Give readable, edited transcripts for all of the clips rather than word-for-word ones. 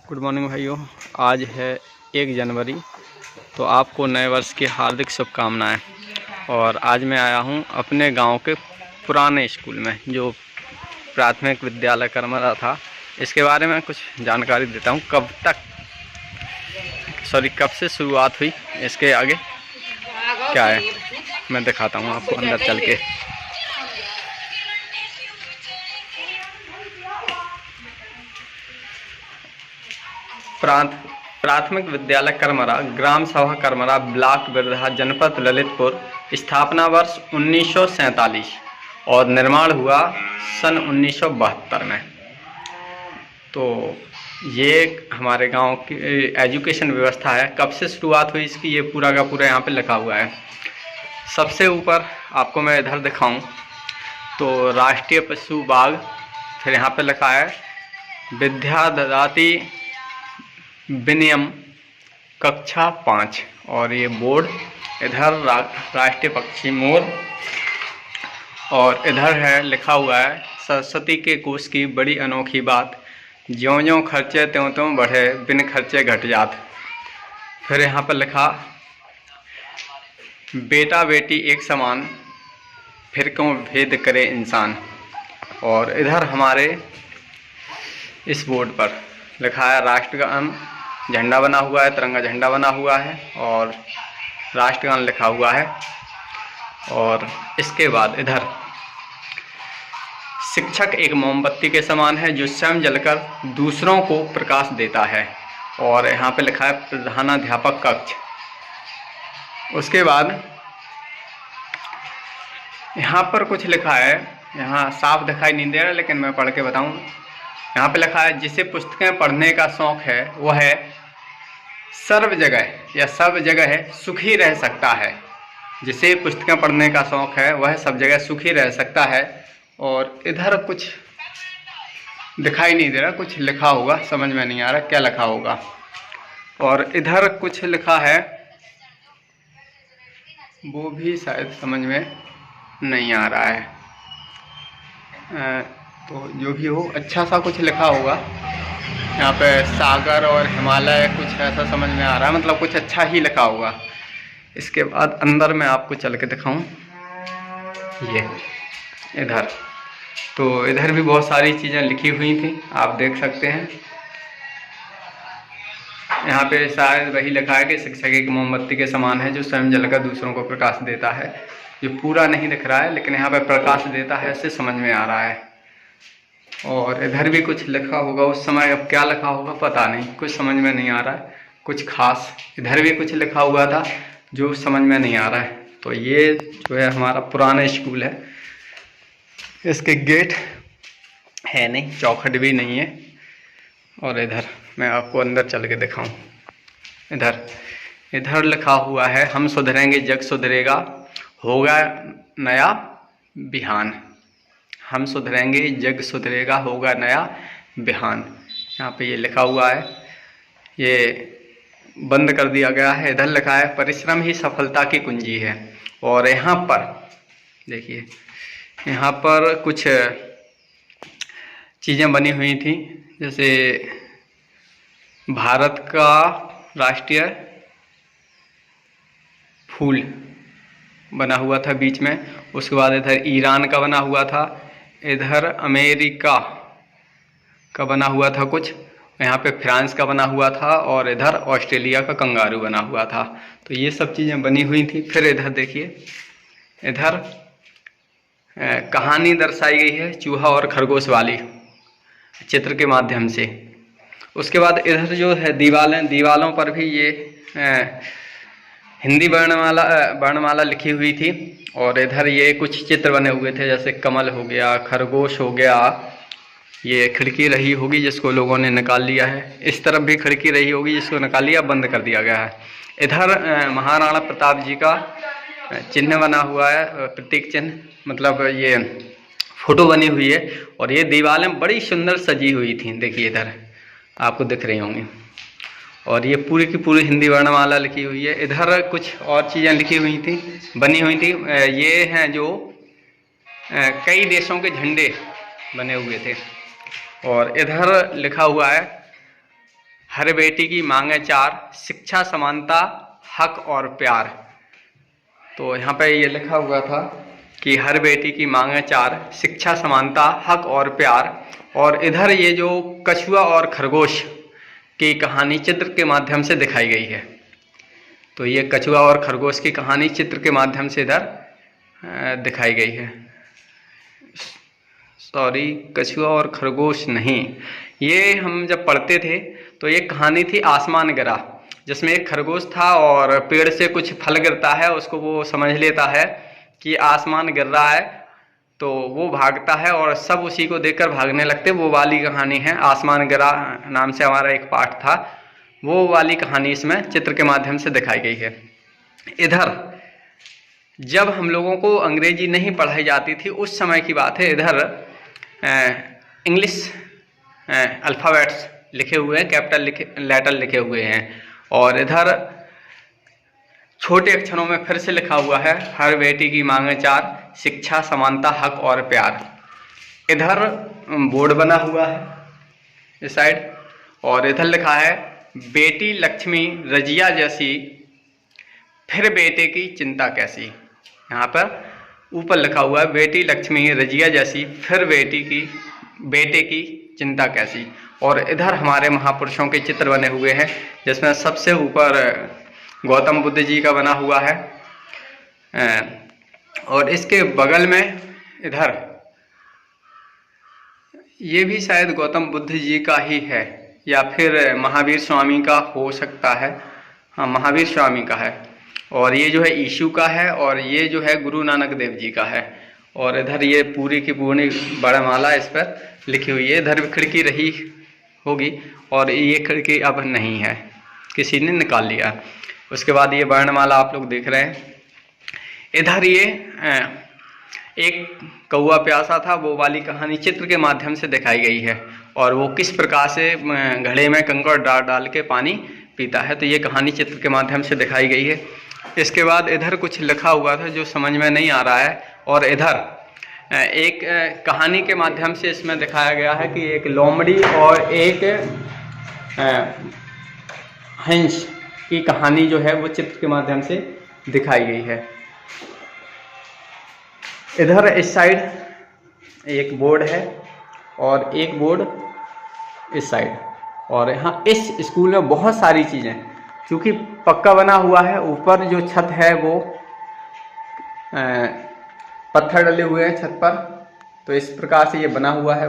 Good morning भाइयों। आज है 1 जनवरी, तो आपको नए वर्ष की हार्दिक शुभकामनाएं। और आज मैं आया हूं अपने गांव के पुराने स्कूल में, जो प्राथमिक विद्यालय करमरा था। इसके बारे में कुछ जानकारी देता हूं, कब से शुरुआत हुई, इसके आगे क्या है मैं दिखाता हूं आपको अंदर चल के। प्राथमिक विद्यालय करमरा, ग्राम सभा करमरा, ब्लॉक बिरधा, जनपद ललितपुर। स्थापना वर्ष 1947 और निर्माण हुआ सन 1972 में। तो ये हमारे गांव की एजुकेशन व्यवस्था है। कब से शुरुआत हुई इसकी, ये पूरा का पूरा यहाँ पे लिखा हुआ है। सबसे ऊपर आपको मैं इधर दिखाऊं तो राष्ट्रीय पशु बाग, फिर यहाँ पे लिखा है विद्या ददाति विनयम कक्षा 5, और ये बोर्ड। इधर राष्ट्रीय पक्षी मोर, और इधर है लिखा हुआ है सरस्वती के कोष की बड़ी अनोखी बात, ज्यों ज्यों खर्चे त्यों त्यों बढ़े, बिन खर्चे घट जात। फिर यहाँ पर लिखा बेटा बेटी एक समान, फिर क्यों भेद करे इंसान। और इधर हमारे इस बोर्ड पर लिखा है राष्ट्रगान, झंडा बना हुआ है, तिरंगा झंडा बना हुआ है और राष्ट्रगान लिखा हुआ है। और इसके बाद इधर शिक्षक एक मोमबत्ती के समान है, जो स्वयं जलकर दूसरों को प्रकाश देता है। और यहाँ पे लिखा है प्रधानाध्यापक कक्ष। उसके बाद यहाँ पर कुछ लिखा है, यहाँ साफ दिखाई नहीं दे रहा लेकिन मैं पढ़ के बताऊँ। यहाँ पे लिखा है जिसे पुस्तकें पढ़ने का शौक है वह सर्व जगह या सब जगह सुखी रह सकता है। जिसे पुस्तकें पढ़ने का शौक है वह सब जगह सुखी रह सकता है। और इधर कुछ दिखाई नहीं दे रहा, कुछ लिखा होगा, समझ में नहीं आ रहा क्या लिखा होगा। और इधर कुछ लिखा है, वो भी शायद समझ में नहीं आ रहा है। तो जो भी हो, अच्छा सा कुछ लिखा होगा। यहाँ पे सागर और हिमालय कुछ ऐसा समझ में आ रहा है, मतलब कुछ अच्छा ही लिखा होगा। इसके बाद अंदर मैं आपको चल के दिखाऊं, ये इधर तो इधर भी बहुत सारी चीज़ें लिखी हुई थी, आप देख सकते हैं। यहाँ पे शायद वही लिखा है कि शिक्षक एक मोमबत्ती के समान है, जो स्वयं जलकर दूसरों को प्रकाश देता है। जो पूरा नहीं दिख रहा है लेकिन यहाँ पे प्रकाश देता है, इससे समझ में आ रहा है। और इधर भी कुछ लिखा होगा, उस समय अब क्या लिखा होगा पता नहीं, कुछ समझ में नहीं आ रहा है कुछ खास। इधर भी कुछ लिखा हुआ था जो समझ में नहीं आ रहा है। तो ये जो है हमारा पुराना स्कूल है। इसके गेट है नहीं, चौखट भी नहीं है। और इधर मैं आपको अंदर चल के दिखाऊं। इधर लिखा हुआ है हम सुधरेंगे जग सुधरेगा, होगा नया बिहान। हम सुधरेंगे जग सुधरेगा, होगा नया बिहान। यहाँ पे ये लिखा हुआ है, ये बंद कर दिया गया है। इधर लिखा है परिश्रम ही सफलता की कुंजी है। और यहाँ पर देखिए, यहाँ पर कुछ चीज़ें बनी हुई थी, जैसे भारत का राष्ट्रीय फूल बना हुआ था बीच में। उसके बाद इधर ईरान का बना हुआ था, इधर अमेरिका का बना हुआ था कुछ, यहाँ पे फ्रांस का बना हुआ था, और इधर ऑस्ट्रेलिया का कंगारू बना हुआ था। तो ये सब चीज़ें बनी हुई थी। फिर इधर देखिए, इधर कहानी दर्शाई गई है चूहा और खरगोश वाली, चित्र के माध्यम से। उसके बाद इधर जो है दीवालों पर भी ये हिंदी वर्णमाला लिखी हुई थी। और इधर ये कुछ चित्र बने हुए थे, जैसे कमल हो गया, खरगोश हो गया। ये खिड़की रही होगी जिसको लोगों ने निकाल लिया है। इस तरफ भी खिड़की रही होगी जिसको निकाल लिया, बंद कर दिया गया है। इधर महाराणा प्रताप जी का चिन्ह बना हुआ है, प्रतीक चिन्ह, मतलब ये फोटो बनी हुई है। और ये दीवारें बड़ी सुंदर सजी हुई थी, देखिए इधर आपको दिख रही होंगी। और ये पूरी की पूरी हिंदी वर्णमाला लिखी हुई है। इधर कुछ और चीज़ें लिखी हुई थी, बनी हुई थी। ये हैं जो कई देशों के झंडे बने हुए थे। और इधर लिखा हुआ है हर बेटी की मांगे चार, शिक्षा समानता हक और प्यार। तो यहाँ पे ये लिखा हुआ था कि हर बेटी की मांगे चार, शिक्षा समानता हक और प्यार। और इधर ये जो कछुआ और खरगोश की कहानी चित्र के माध्यम से दिखाई गई है। तो ये कछुआ और खरगोश की कहानी चित्र के माध्यम से इधर दिखाई गई है। सॉरी, कछुआ और खरगोश नहीं, ये हम जब पढ़ते थे तो ये कहानी थी आसमान गिरा, जिसमें एक खरगोश था और पेड़ से कुछ फल गिरता है, उसको वो समझ लेता है कि आसमान गिर रहा है, तो वो भागता है और सब उसी को देखकर भागने लगते। वो वाली कहानी है, आसमान गिरा नाम से हमारा एक पाठ था, वो वाली कहानी इसमें चित्र के माध्यम से दिखाई गई है। इधर जब हम लोगों को अंग्रेजी नहीं पढ़ाई जाती थी उस समय की बात है, इधर इंग्लिश अल्फ़ाबेट्स लिखे हुए हैं, कैपिटल लेटर लिखे हुए हैं। और इधर छोटे अक्षरों में फिर से लिखा हुआ है, हर बेटी की मांगे चार, शिक्षा समानता हक और प्यार। इधर बोर्ड बना हुआ है इस साइड, और इधर लिखा है बेटी लक्ष्मी रजिया जैसी, फिर बेटे की चिंता कैसी। यहाँ पर ऊपर लिखा हुआ है बेटी लक्ष्मी रजिया जैसी, फिर बेटे की चिंता कैसी। और इधर हमारे महापुरुषों के चित्र बने हुए हैं, जिसमें सबसे ऊपर गौतम बुद्ध जी का बना हुआ है, और इसके बगल में इधर ये भी शायद गौतम बुद्ध जी का ही है या फिर महावीर स्वामी का हो सकता है। हाँ, महावीर स्वामी का है। और ये जो है यीशु का है, और ये जो है गुरु नानक देव जी का है। और इधर ये पूरी की पूरी वर्णमाला इस पर लिखी हुई है। इधर भी खिड़की रही होगी, और ये खिड़की अब नहीं है, किसी ने निकाल लिया। उसके बाद ये वर्णमाला आप लोग देख रहे हैं। इधर ये एक कौआ प्यासा था, वो वाली कहानी चित्र के माध्यम से दिखाई गई है, और वो किस प्रकार से घड़े में कंकड़ डाल डाल के पानी पीता है, तो ये कहानी चित्र के माध्यम से दिखाई गई है। इसके बाद इधर कुछ लिखा हुआ था जो समझ में नहीं आ रहा है, और इधर एक कहानी के माध्यम से इसमें दिखाया गया है कि एक लोमड़ी और एक हंस की कहानी जो है वो चित्र के माध्यम से दिखाई गई है। इधर इस साइड एक बोर्ड है और एक बोर्ड इस साइड, और यहाँ इस स्कूल में बहुत सारी चीज़ें, क्योंकि पक्का बना हुआ है, ऊपर जो छत है वो पत्थर डले हुए हैं छत पर, तो इस प्रकार से ये बना हुआ है।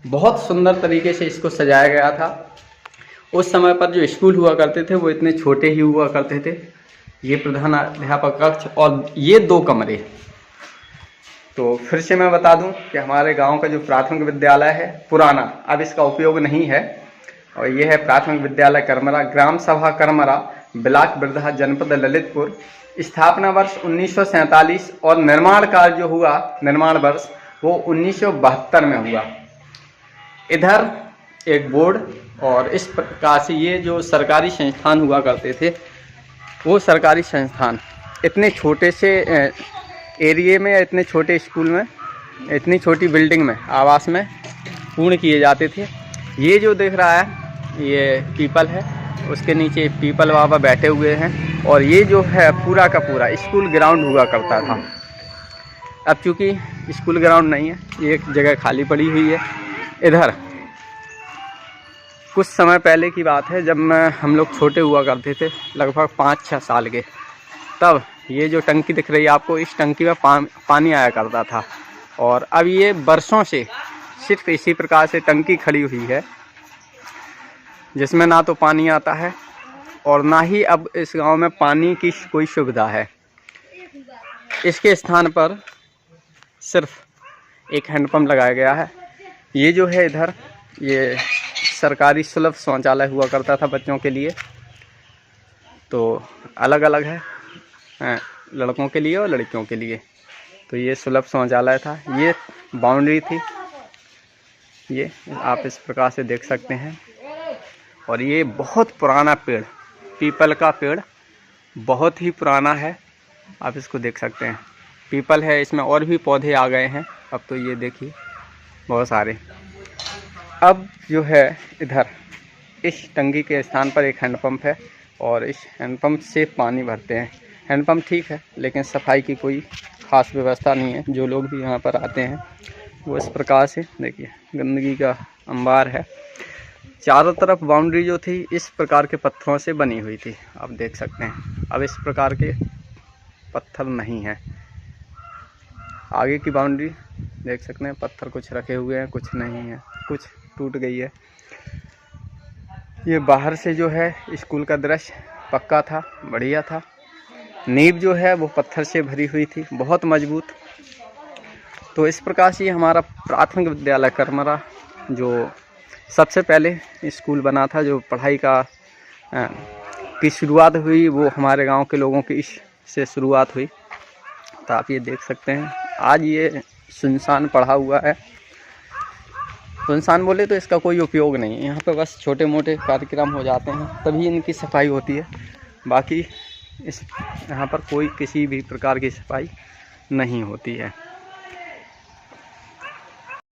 बहुत सुंदर तरीके से इसको सजाया गया था। उस समय पर जो स्कूल हुआ करते थे वो इतने छोटे ही हुआ करते थे। ये प्रधान अध्यापक कक्ष और ये 2 कमरे। तो फिर से मैं बता दूं कि हमारे गांव का जो प्राथमिक विद्यालय है पुराना, अब इसका उपयोग नहीं है, और ये है प्राथमिक विद्यालय करमरा, ग्राम सभा करमरा, ब्लॉक बिरधा, जनपद ललितपुर। स्थापना वर्ष 1947 और निर्माण कार्य जो हुआ, निर्माण वर्ष वो 1972 में हुआ। इधर एक बोर्ड, और इस प्रकार से ये जो सरकारी संस्थान हुआ करते थे वो सरकारी संस्थान इतने छोटे से एरिए में, इतने छोटे स्कूल में, इतनी छोटी बिल्डिंग में, आवास में पूर्ण किए जाते थे। ये जो दिख रहा है ये पीपल है, उसके नीचे पीपल बाबा बैठे हुए हैं, और ये जो है पूरा का पूरा स्कूल ग्राउंड हुआ करता था। अब चूँकि स्कूल ग्राउंड नहीं है, एक जगह खाली पड़ी हुई है। इधर कुछ समय पहले की बात है, जब हम लोग छोटे हुआ करते थे, लगभग 5-6 साल के, तब ये जो टंकी दिख रही है आपको, इस टंकी में पानी आया करता था। और अब ये वर्षों से सिर्फ इसी प्रकार से टंकी खड़ी हुई है, जिसमें ना तो पानी आता है और ना ही अब इस गांव में पानी की कोई सुविधा है। इसके स्थान पर सिर्फ एक हैंडपम्प लगाया गया है। ये जो है इधर ये सरकारी सुलभ शौचालय हुआ करता था बच्चों के लिए, तो अलग अलग है, लड़कों के लिए और लड़कियों के लिए। तो ये सुलभ शौचालय था, ये बाउंड्री थी, ये आप इस प्रकार से देख सकते हैं। और ये बहुत पुराना पेड़, पीपल का पेड़ बहुत ही पुराना है, आप इसको देख सकते हैं। पीपल है, इसमें और भी पौधे आ गए हैं अब तो, ये देखिए बहुत सारे। अब जो है इधर इस टंकी के स्थान पर एक हैंडपम्प है और इस हैंडपम्प से पानी भरते हैं। हैंडपम्प ठीक है, लेकिन सफाई की कोई ख़ास व्यवस्था नहीं है। जो लोग भी यहाँ पर आते हैं वो इस प्रकार से देखिए गंदगी का अंबार है। चारों तरफ बाउंड्री जो थी इस प्रकार के पत्थरों से बनी हुई थी, आप देख सकते हैं। अब इस प्रकार के पत्थर नहीं है। आगे की बाउंड्री देख सकते हैं, पत्थर कुछ रखे हुए हैं, कुछ नहीं है, कुछ टूट गई है। ये बाहर से जो है स्कूल का दृश्य पक्का था, बढ़िया था। नींव जो है वो पत्थर से भरी हुई थी, बहुत मजबूत। तो इस प्रकार से हमारा प्राथमिक विद्यालय करमरा जो सबसे पहले स्कूल बना था, जो पढ़ाई का की शुरुआत हुई, वो हमारे गांव के लोगों की इससे शुरुआत हुई। तो आप ये देख सकते हैं आज ये सुनसान पड़ा हुआ है। सुनसान बोले तो इसका कोई उपयोग नहीं है, यहाँ पे बस छोटे मोटे कार्यक्रम हो जाते हैं तभी इनकी सफाई होती है। बाकी इस यहाँ पर कोई किसी भी प्रकार की सफाई नहीं होती है।